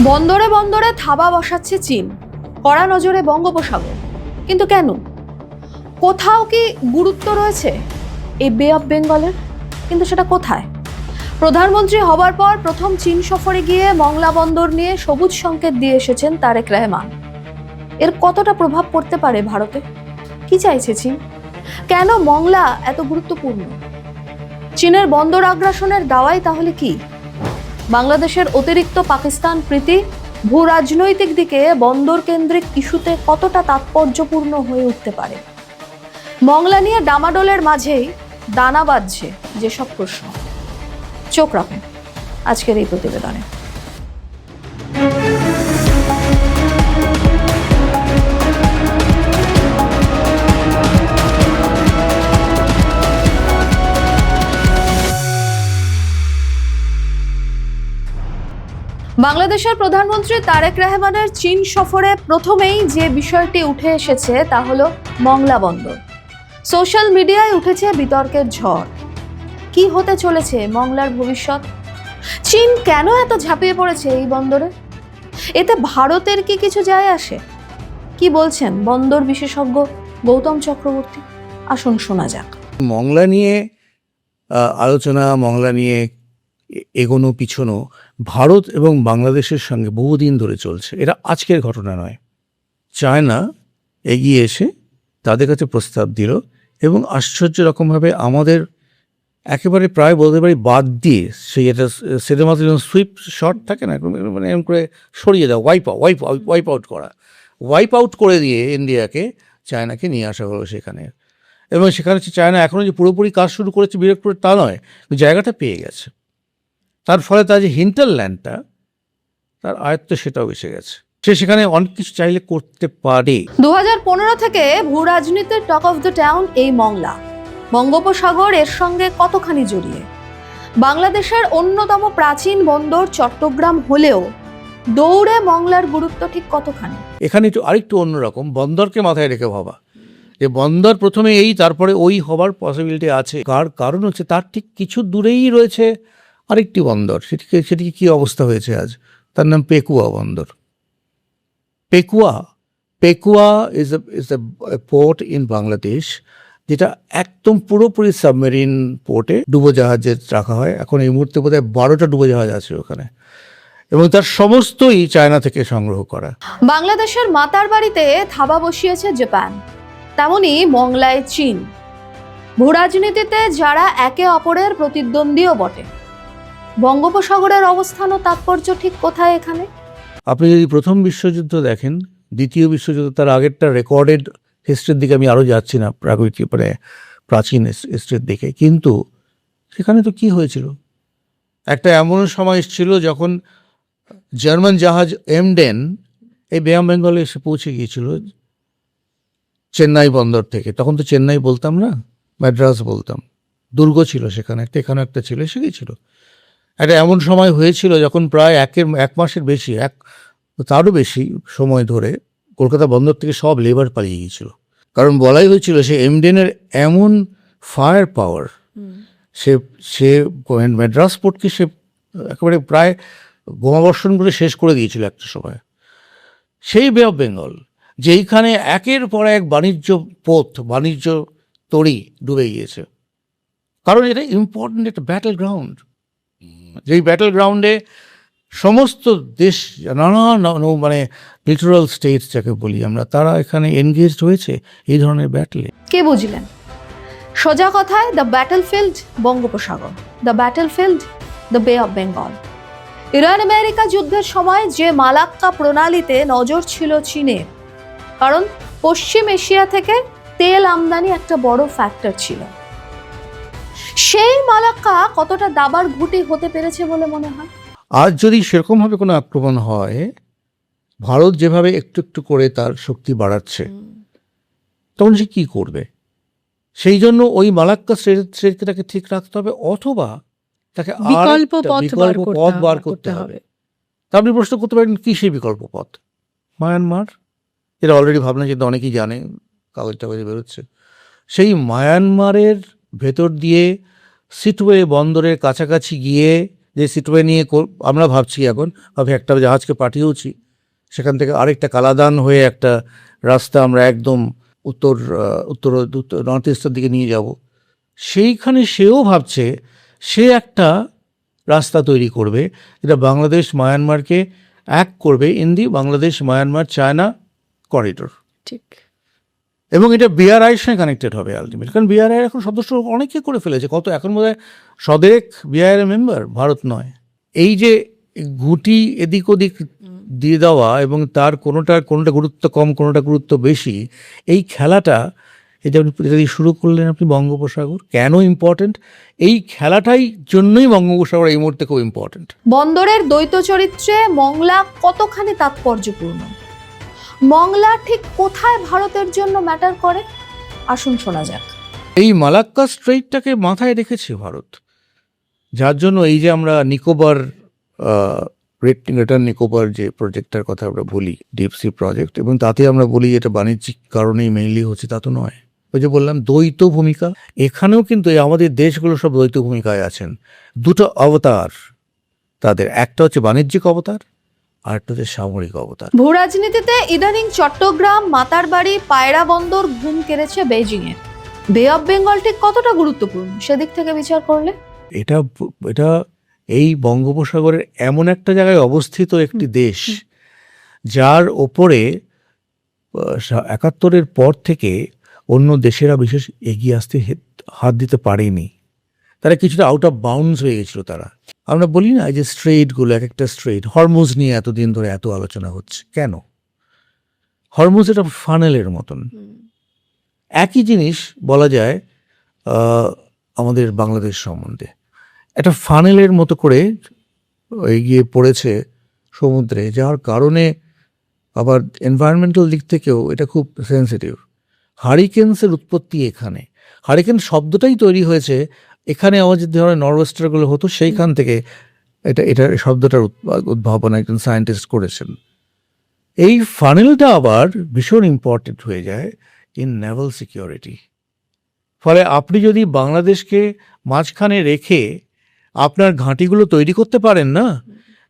বন্দরে বন্দরে থাবা বসাচ্ছে চীন, কড়া নজরে বঙ্গোপসাগর। কিন্তু কেন? কোথাও কি গুরুত্ব রয়েছে এই বে অফ বেঙ্গলের? কিন্তু সেটা কোথায়? প্রধানমন্ত্রী হবার পর প্রথম চীন সফরে গিয়ে মংলা বন্দর নিয়ে সবুজ সংকেত দিয়ে এসেছেন তারেক রহমান। এর কতটা প্রভাব পড়তে পারে ভারতে? কি চাইছে চীন? কেন মংলা এত গুরুত্বপূর্ণ? চীনের বন্দর আগ্রাসনের দাওয়াই তাহলে কি? বাংলাদেশের অতিরিক্ত পাকিস্তান প্রীতি ভূ রাজনৈতিক দিকে বন্দর কেন্দ্রিক ইস্যুতে কতটা তাৎপর্যপূর্ণ হয়ে উঠতে পারে? মংলা নিয়ে ডামাডোলের মাঝেই দানা বাঁধছে যেসব প্রশ্ন। চোখ রাখুন আজকের এই প্রতিবেদনে। বাংলাদেশের প্রধানমন্ত্রী তারেক রহমানের চীন সফরে প্রথমেই যে বিষয়টি উঠে এসেছে তা হলো মংলা বন্দর। সোশ্যাল মিডিয়ায় উঠেছে বিতর্কের ঝড়। কি হতে চলেছে মংলার ভবিষ্যৎ? চীন কেন এত ঝাঁপিয়ে পড়েছে এই বন্দরে? এতে ভারতের কি কিছু যায় আসে? কি বলছেন বন্দর বিশেষজ্ঞ গৌতম চক্রবর্তী? আসুন শোনা যাক। মংলা নিয়ে আলোচনা, মংলা নিয়ে এগোনো পিছনো ভারত এবং বাংলাদেশের সঙ্গে বহুদিন ধরে চলছে। এটা আজকের ঘটনা নয়। চায়না এগিয়ে এসে তাদের কাছে প্রস্তাব দিল এবং আশ্চর্য রকমভাবে আমাদের একেবারে প্রায় বলতে পারি বাদ দিয়ে, সেই এটা সিনেমাতে যেমন সুইপ শট থাকে না, মানে এরকম করে সরিয়ে দেওয়া, ওয়াইপ আউট করে দিয়ে ইন্ডিয়াকে, চায়নাকে নিয়ে আসা হলো সেখানে। এবং সেখানে চায়না এখনও যে পুরোপুরি কাজ শুরু করেছে বিরাট করে তা নয়, জায়গাটা পেয়ে গেছে। তার ফলে তার যে হিন্টারল্যান্ডটা, তার আয়ত্ত সেটাও এসে গেছে। সে সেখানে অনেক কিছু চাইলে করতে পারে। 2015 থেকে ভূ রাজনীতির টক অফ দ্য টাউন এই মংলা। বঙ্গোপসাগর এর সঙ্গে কতখানি জড়িয়ে? বাংলাদেশের অন্যতম প্রাচীন বন্দর চট্টগ্রাম হলেও দৌড়ে মংলার গুরুত্ব ঠিক কতখানি? এখানে একটু আরেকটু অন্যরকম, বন্দরকে মাথায় রেখে ভাবা যে বন্দর প্রথমে এই তারপরে ওই হবার পসিবিলিটি আছে। কারণ হচ্ছে তার ঠিক কিছু দূরেই রয়েছে আরেকটি বন্দর। সেটিকে কী অবস্থা হয়েছে আজ? তার নাম পেকুয়া বন্দর। Pekua is a port in Bangladesh, যেটা একদম পুরোপুরি সাবমেরিন পোর্টে ডুবোজাহাজে রাখা হয়। এখন এই মুহূর্তে বোধহয় 12টা ডুবোজাহাজ আছে ওখানে, এবং তার সমস্তই চায়না থেকে সংগ্রহ করা। বাংলাদেশের মাতার বাড়িতে থাবা বসিয়েছে জাপান, তেমনি মংলায় চীন। ভূ রাজনীতিতে যারা একে অপরের প্রতিদ্বন্দ্বীও বটে। বঙ্গোপসাগরের অবস্থান ও তাৎপর্য ঠিক কোথায় এখানে? আপনি যদি প্রথম বিশ্বযুদ্ধ দেখেন, দ্বিতীয় বিশ্বযুদ্ধ, তার আগেরটা রেকর্ডেড হিস্ট্রির দিকে আমি আরও যাচ্ছি না, প্রাচীন হিস্ট্রির দিকে, কিন্তু সেখানে তো কি হয়েছিল? একটা এমন সময় ছিল যখন জার্মান জাহাজ এমডেন এই বে অফ বেঙ্গলে এসে পৌঁছে গিয়েছিল চেন্নাই বন্দর থেকে। তখন তো চেন্নাই বলতাম না, ম্যাড্রাস বলতাম। দুর্গ ছিল সেখানে, এখানে একটা ছিল, এসে গিয়েছিল। একটা এমন সময় হয়েছিল যখন প্রায় এক মাসের বেশি, তারও বেশি সময় ধরে কলকাতা বন্দর থেকে সব লেবার পালিয়ে গিয়েছিল। কারণ বলাই হয়েছিল সে এমডেনের এমন ফায়ার পাওয়ার, সে ম্যাড্রাস পোর্টকে সে একেবারে প্রায় বোমাবর্ষণ করে শেষ করে দিয়েছিল একটা সময়। সেই বে অফ বেঙ্গল যেইখানে একের পর এক বাণিজ্য তরী ডুবে গিয়েছে। কারণ এটা ইম্পর্টেন্ট একটা ব্যাটল গ্রাউন্ড, যেই ব্যাটল গ্রাউন্ডে সমস্ত দেশ, নানা মানে লিটারাল স্টেটস যাকে বলি আমরা, তারা এখানে এনগেজড হয়েছে এই ধরনের ব্যাটলে। কে বুঝলেন? সোজা কথায় দ্য ব্যাটলফিল্ড বঙ্গোপসাগর, দ্য ব্যাটলফিল্ড দ্য বে অফ বেঙ্গল। ইরান আমেরিকা যুদ্ধের সময় যে মালাক্কা প্রণালীতে নজর ছিল চীনের, কারণ পশ্চিম এশিয়া থেকে তেল আমদানি একটা বড় ফ্যাক্টর ছিল। সেই মালাক্কা কতটা দাবার ঘুঁটি হতে পেরেছে বলে মনে হয়? আজ যদি সেরকমভাবে কোনো আক্রমণ হয়, ভারত যেভাবে একটু একটু করে তার শক্তি বাড়াচ্ছে, তখন সে কী করবে? সেই জন্য ওই মালাক্কা স্ট্রেটটাকে ঠিক রাখতে হবে, অথবা তাকে বিকল্প পথ বার করতে হবে। তা আপনি প্রশ্ন করতে পারেন কী সেই বিকল্প পথ? মায়ানমার, এটা অলরেডি ভাবনা চিন্তা অনেকেই জানে, কাগজে বেরোচ্ছে। সেই মায়ানমারের ভেতর দিয়ে সিটওয়ে বন্দরের কাছাকাছি গিয়ে যে সিটওয়ে নিয়ে আমরা ভাবছি এখন একটা জাহাজকে পাঠিয়েওছি, সেখান থেকে আরেকটা কালাদান হয়ে একটা রাস্তা আমরা একদম উত্তর নর্থ ইস্টের দিকে নিয়ে যাব, সেইখানে সেও ভাবছে সে একটা রাস্তা তৈরি করবে যেটা বাংলাদেশ মায়ানমারকে এক করবে in the Bangladesh Myanmar China corridor. ঠিক। এবং এটা বিআরআইয়ের সঙ্গে কানেক্টেড হবে আলটিমেট, কারণ বিআরআইয়ের এখন সদস্য অনেকে করে ফেলেছে, কত এখন বোধহয় সদেক বিআরআইয়ের মেম্বার, ভারত নয়। এই যে গুটি এদিক ওদিক দিয়ে দেওয়া এবং তার কোনোটা গুরুত্ব কম কোনোটা গুরুত্ব বেশি, এই খেলাটা এটা দিয়ে শুরু করলেন আপনি বঙ্গোপসাগর কেন ইম্পর্টেন্ট, এই খেলাটাই জন্যই বঙ্গোপসাগর এই মুহূর্তে খুব ইম্পর্টেন্ট। বন্দরের দ্বৈত চরিত্রে মংলা কতখানি তাৎপর্যপূর্ণ, মংলা ঠিক কোথায় ভারতের জন্য ম্যাটার করে, আসুন শোনা যাক। এই মালাক্কা স্ট্রেইটটাকে মাথায় রেখেছে ভারত, যার জন্য এই যে আমরা নিকোবর গ্রেটার নিকোবর যে প্রজেক্টটার কথা আমরা বলি, ডিপ সি প্রজেক্ট, এবং তাতে আমরা বলি এটা বাণিজ্যিক কারণেই মেইনলি হচ্ছে, তা তো নয়। ওই যে বললাম দ্বৈত ভূমিকা, এখানেও কিন্তু আমাদের দেশগুলো সব দ্বৈত ভূমিকায় আছেন। দুটো অবতার তাদের, একটা হচ্ছে বাণিজ্যিক অবতার আর একটা হচ্ছে সামরিক অবতার। ভূ রাজনীতিতে ইদানিং চট্টগ্রাম, মাতারবাড়ি, পায়রা বন্দর ঘুম কেড়েছে বেইজিং এর। বে অফ বেঙ্গল ঠিক কতটা গুরুত্বপূর্ণ সেদিক থেকে বিচার করলে? এটা এই বঙ্গোপসাগরের এমন একটা জায়গায় অবস্থিত একটি দেশ, যার ওপরে ৭১-এর পর থেকে অন্য দেশেরা বিশেষ এগিয়ে আসতে হাত দিতে পারেনি। তারা কিছুটা আউট অফ বাউন্ডস হয়ে গেছিল। তারা, আমরা বলি না এই যে স্ট্রেইটগুলো, এক একটা স্ট্রেইট, হরমুজ নিয়ে এতদিন ধরে এত আলোচনা হচ্ছে কেন? হরমুজ এটা ফানেলের মতন। একই জিনিস বলা যায় আমাদের বাংলাদেশ সম্বন্ধে, একটা ফানেলের মতো করে এগিয়ে পড়েছে সমুদ্রে, যার কারণে আবার এনভায়রনমেন্টাল দিক থেকেও এটা খুব সেন্সিটিভ। হারিকেন্সের উৎপত্তি এখানে, হারিকেন শব্দটাই তৈরি হয়েছে এখানে, আমার যে ধরনের নরওয়েস্টারগুলো হতো সেইখান থেকে এটা শব্দটার উদ্ভাবন একজন সায়েন্টিস্ট করেছেন। এই ফানেলটা আবার ভীষণ ইম্পর্টেন্ট হয়ে যায় ইন নেভাল সিকিউরিটি। ফলে আপনি যদি বাংলাদেশকে মাঝখানে রেখে আপনার ঘাঁটিগুলো তৈরি করতে পারেন না,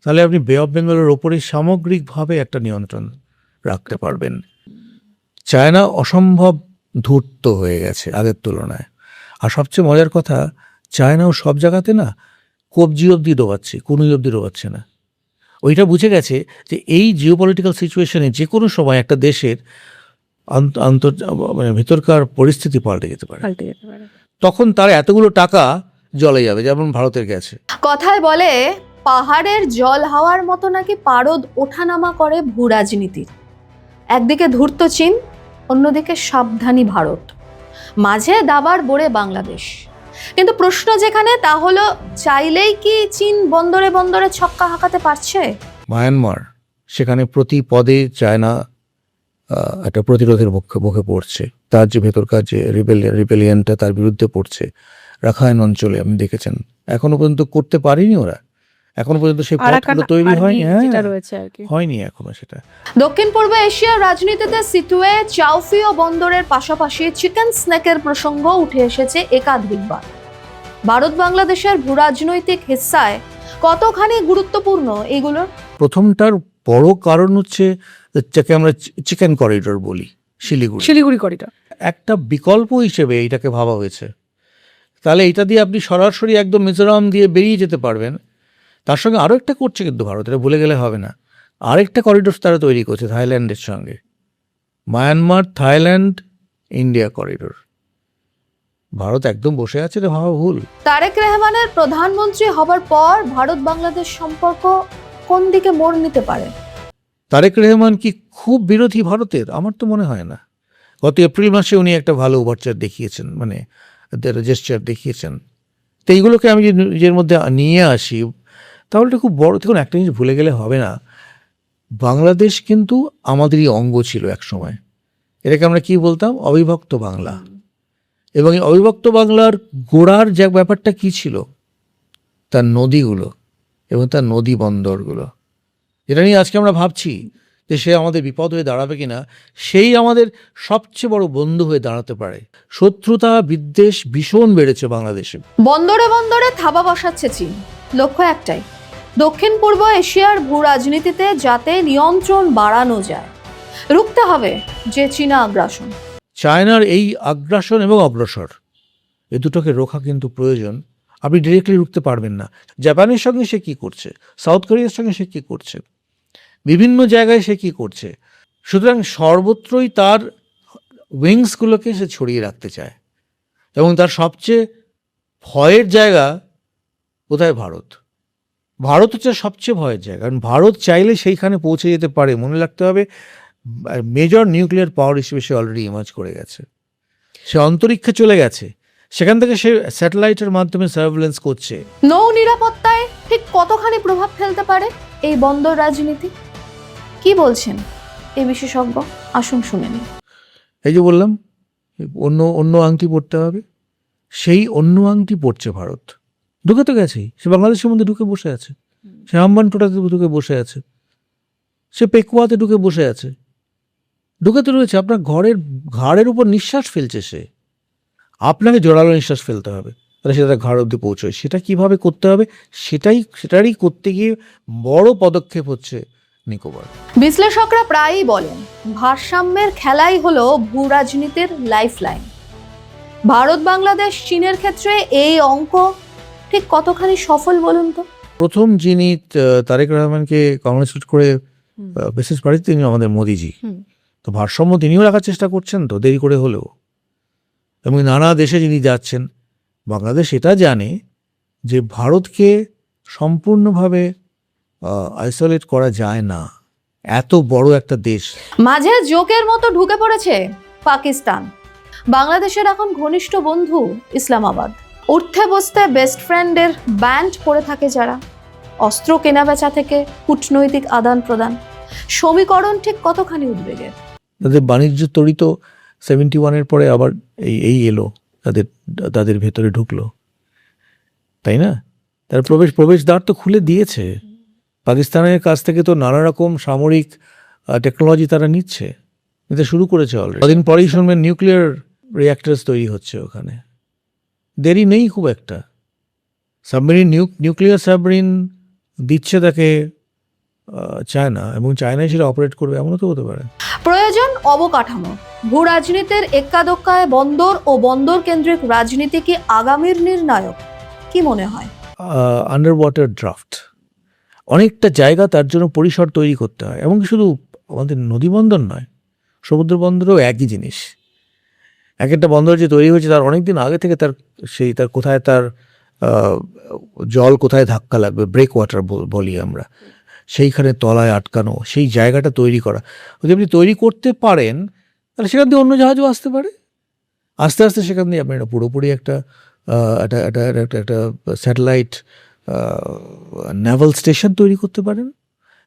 তাহলে আপনি বে অফ বেঙ্গলের ওপরে সামগ্রিকভাবে একটা নিয়ন্ত্রণ রাখতে পারবেন। চায়না অসম্ভব ধূর্ত হয়ে গেছে আগের তুলনায়। আর সবচেয়ে মজার কথা, চায়নাও সব জায়গাতে না কবজি অবধি ডোবাচ্ছে, কোনোই অবধি ডোবাচ্ছে না। ওইটা বুঝে গেছে যে এই জিওপলিটিক্যাল সিচুয়েশনে যে কোনো সময় একটা দেশের মানে ভিতরকার পরিস্থিতি পাল্টে যেতে পারে। তখন তার এতগুলো টাকা জলে যাবে, যেমন ভারতের গেছে। কথায় বলে পাহাড়ের জল হাওয়ার মতো নাকি পারদ ওঠানামা করে ভূ রাজনীতির। একদিকে ধূর্ত চীন, অন্যদিকে সাবধানী ভারত, মাঝে দাবার বোড়ে বাংলাদেশ। কিন্তু প্রশ্ন যেখানে, তা হলো চাইলেই কি চীন বন্দরে বন্দরে ছক্কা হাঁকাতে পারছে? মায়ানমার, সেখানে প্রতি পদে চায়না একটা প্রতিরোধের মুখে পড়ছে। তার যে ভেতরকার যে রিবেলিয়নটা তার বিরুদ্ধে পড়ছে। রাখাইন অঞ্চলে আপনি দেখেছেন এখনো পর্যন্ত করতে পারেনি ওরা, এখনো পর্যন্ত সেই পথগুলো তৈরি হয়নি। হয়নি এখনো সেটা। দক্ষিণ পূর্ব এশিয়ার রাজনীতিতে সিটুয়ে, চাওফিও বন্দরের পাশাপাশি চিকেন স্নেকের প্রসঙ্গ উঠে এসেছে একাধিকবার। ভারত বাংলাদেশের ভূ রাজনৈতিক হিস্সায় কতখানি গুরুত্বপূর্ণ এগুলো? প্রথমটার বড় কারণ হচ্ছে যাকে আমরা চিকেন করিডোর বলি, শিলিগুড়ি করিডোর একটা বিকল্প হিসেবে এইটাকে ভাবা হয়েছে। তাহলে এটা দিয়ে আপনি সরাসরি একদম মিজোরাম দিয়ে বেরিয়ে যেতে পারবেন। তার সঙ্গে আরও একটা করছে কিন্তু ভারত, এটা ভুলে গেলে হবে না, আরেকটা করিডোর তারা তৈরি করছে থাইল্যান্ডের সঙ্গে, Myanmar Thailand India corridor. Bharat একদম বসে আছে, রে ভাবা ভুল। তারেক রহমানের প্রধানমন্ত্রী হবার পর ভারত বাংলাদেশ সম্পর্ক কোন দিকে মোড় নিতে পারে? তারেক রহমান কি খুব বিরোধী ভারতের? আমার তো মনে হয় না। গত এপ্রিল মাসে উনি একটা ভালো ওভারচার দেখিয়েছেন, মানে জেস্চার দেখিয়েছেন। তো এইগুলোকে আমি যদি নিজের মধ্যে নিয়ে আসি তাহলে এটা খুব বড়। দেখুন, একটা জিনিস ভুলে গেলে হবে না, বাংলাদেশ কিন্তু আমাদেরই অঙ্গ ছিল এক সময়। এটাকে আমরা কি বলতাম? অবিভক্ত বাংলা। এবং এই অবিভক্ত বাংলার গোড়ার যে ব্যাপারটা কি ছিল, তার নদীগুলো এবং তার নদী বন্দরগুলো। এটা নিয়ে আজকে আমরা ভাবছি যে সে আমাদের বিপদ হয়ে দাঁড়াবে কিনা, সেই আমাদের সবচেয়ে বড় বন্ধু হয়ে দাঁড়াতে পারে। শত্রুতা বিদ্বেষ ভীষণ বেড়েছে বাংলাদেশে। বন্দরে বন্দরে থাবা বসাচ্ছে চীন, লক্ষ্য একটাই, দক্ষিণ পূর্ব এশিয়ার ভূ রাজনীতিতে যাতে নিয়ন্ত্রণ বাড়ানো যায়, রুখতে হবে যে চীনা আগ্রাসন। চায়নার এই আগ্রাসন এবং অগ্রসর এ দুটোকে রোখা কিন্তু প্রয়োজন। আপনি ডিরেক্টলি রুখতে পারবেন না। জাপানের সঙ্গে সে কী করছে, সাউথ কোরিয়ার সঙ্গে সে কী করছে, বিভিন্ন জায়গায় সে কী করছে। সুতরাং সর্বত্রই তার উইংসগুলোকে সে ছড়িয়ে রাখতে চায় এবং তার সবচেয়ে ভয়ের জায়গা কোথায়? ভারত। ভারত হচ্ছে সবচেয়ে ভয়ের জায়গা, কারণ ভারত চাইলে সেইখানে পৌঁছে যেতে পারে। মনে রাখতে হবে মেজর নিউক্লিয়ার পাওয়ার হিসেবে সে অলরেডি ইমার্জ করে গেছে, সে অন্তরিক্ষে চলে গেছে, সেখান থেকে সে স্যাটেলাইটের মাধ্যমে সার্ভেলেন্স করছে। নৌ নিরাপত্তায় ঠিক কতখানি প্রভাব ফেলতে পারে এই বন্দর রাজনীতি? কি বলছেন এই বিশেষজ্ঞ? আসুন শুনে নিন। এই যে বললাম অন্য আংটি পড়তে হবে, সেই অন্য আংটি পড়ছে ভারত। ঢুকে তো গেছেই, সে বাংলাদেশের মধ্যে ঢুকে বসে আছে, সে হাম্বানটোটাতে ঢুকে বসে আছে, সে পেকুয়াতে ঢুকে বসে আছে, ঢুকে তো রয়েছে। আপনার ঘাড়ের উপর নিঃশ্বাস ফেলছে সে, আপনাকে জোরালো নিঃশ্বাস ফেলতে হবে, তাহলে সেটা ঘাড় অব্দি পৌঁছয়। সেটা কিভাবে করতে হবে সেটারই করতে গিয়ে বড় পদক্ষেপ হচ্ছে নিকোবর। বিশ্লেষকরা প্রায়ই বলেন ভারসাম্যের খেলাই হলো ভূ রাজনীতির লাইফলাইন। ভারত, বাংলাদেশ, চীনের ক্ষেত্রে এই অঙ্ক ঠিক কতখানি সফল বলুন তো? প্রথম যিনি তারেক রহমানকে কংগ্রেচুলেট করে মেসেজ পাঠিয়েছেন তিনি আমাদের মোদিজি। তো ভারসাম্য তিনিও রাখার চেষ্টা করছেন, তো দেরি করে হলেও। এবং নানা দেশে যিনি যাচ্ছেন, বাংলাদেশ এটা জানে যে ভারতকে সম্পূর্ণভাবে আইসোলেট করা যায় না, এত বড় একটা দেশ। মাঝে জোকের মতো ঢুকে পড়েছে পাকিস্তান। বাংলাদেশের এখন ঘনিষ্ঠ বন্ধু ইসলামাবাদ। উঠতে বসতে বেস্ট ফ্রেন্ডের ব্যান্ড পড়ে থাকে যারা। অস্ত্র কেনাবেচা থেকে কূটনৈতিক আদান প্রদান, সমীকরণ ঠিক কতখানি উদ্বেগের? তাদের বাণিজ্য তরিত 71-এর পরে আবার এই এলো, তাদের ভেতরে ঢুকলো, তাই না? তার প্রবেশদ্বার তো খুলে দিয়েছে। পাকিস্তানের কাছ থেকে তো নানা রকম সামরিক টেকনোলজি তারা নিতে শুরু করেছে অলরেডি। কদিন পরেই শুনবেন নিউক্লিয়ার রিঅ্যাক্টরস তৈরি হচ্ছে ওখানে। দেরি নেই খুব একটা। সাবমেরিন নিউক্লিয়ার সাবমেরিন দিচ্ছে তাকে চায়না, এবং চায়নায় সেটা অপারেট করবে, এমনও তো হতে পারে। প্রয়োজন অবকাঠামো। ভূ রাজনীতির এক্কাদোক্কায় বন্দর ও বন্দর কেন্দ্রিক রাজনীতি কি আগামীর নির্ণায়ক? কি মনে হয়? আন্ডার ওয়াটার ড্রাফট, অনেকটা জায়গা তার জন্য পরিসর তৈরি করতে হয়। এবং শুধু আমাদের নদী বন্দর নয়, সমুদ্র বন্দরও একই জিনিস। এক একটা বন্দর যে তৈরি হয়েছে তার অনেকদিন আগে থেকে তার কোথায় তার জল কোথায় ধাক্কা লাগবে, ব্রেক ওয়াটার বলি আমরা, সেইখানে তলায় আটকানো, সেই জায়গাটা তৈরি করা। যদি আপনি তৈরি করতে পারেন তাহলে সেখান দিয়ে অন্য জাহাজও আসতে পারে। আস্তে আস্তে সেখান দিয়ে আপনি পুরোপুরি একটা স্যাটেলাইট নেভাল স্টেশন তৈরি করতে পারেন।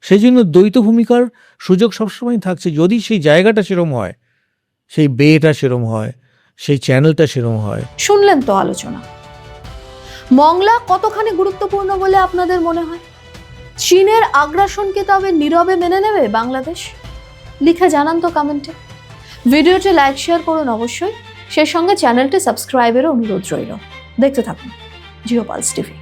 সেই জন্য দ্বৈত ভূমিকার সুযোগ সবসময় থাকছে, যদি সেই জায়গাটা সেরম হয়, সেই বেটা সেরম হয়, সেই চ্যানেলটা সেরম হয়। শুনলেন তো আলোচনা। মংলা কতখানি গুরুত্বপূর্ণ বলে আপনাদের মনে হয়? চীনের আগ্রাসনকে তবে নীরবে মেনে নেবে বাংলাদেশ? লিখে জানান তো কমেন্টে। ভিডিওটি লাইক শেয়ার করুন অবশ্যই, সেই সঙ্গে চ্যানেলটি সাবস্ক্রাইবেরও অনুরোধ রইল। দেখতে থাকুন জিও পালস টিভি।